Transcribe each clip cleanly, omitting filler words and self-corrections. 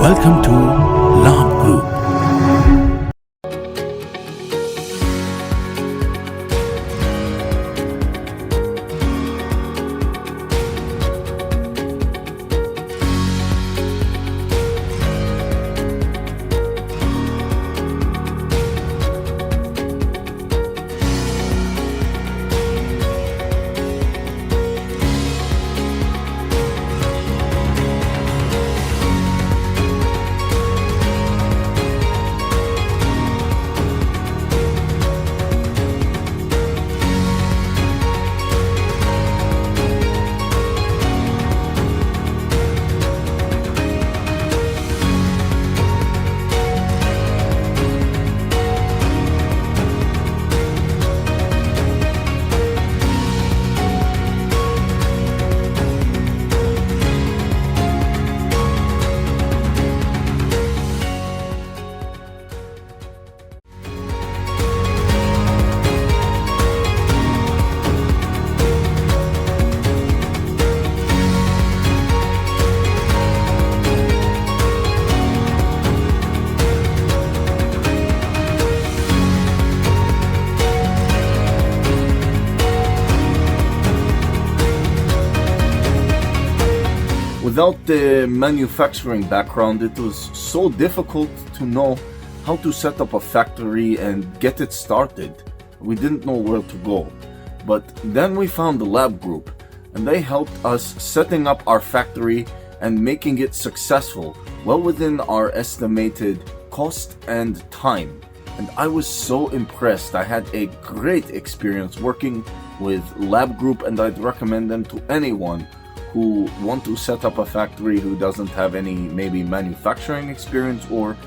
Welcome to Labh Group. Without the manufacturing background, it was so difficult to know how to set up a factory and get it started. We didn't know where to go. But then we found the Labh Group, and they helped us setting up our factory and making it successful, well within our estimated cost and time. And I was so impressed. I had a great experience working with Labh Group, and I'd recommend them to anyone who want to set up a factory who doesn't have any maybe manufacturing experience or,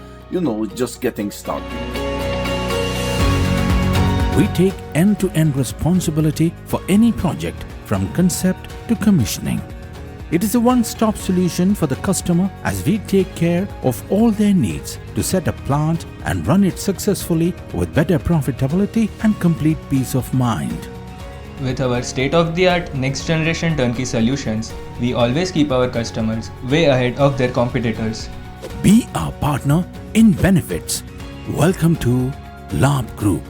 just getting started. We take end-to-end responsibility for any project from concept to commissioning. It is a one-stop solution for the customer as we take care of all their needs to set a plant and run it successfully with better profitability and complete peace of mind. With our state-of-the-art next-generation turnkey solutions, we always keep our customers way ahead of their competitors. Be our partner in benefits. Welcome to Labh Group.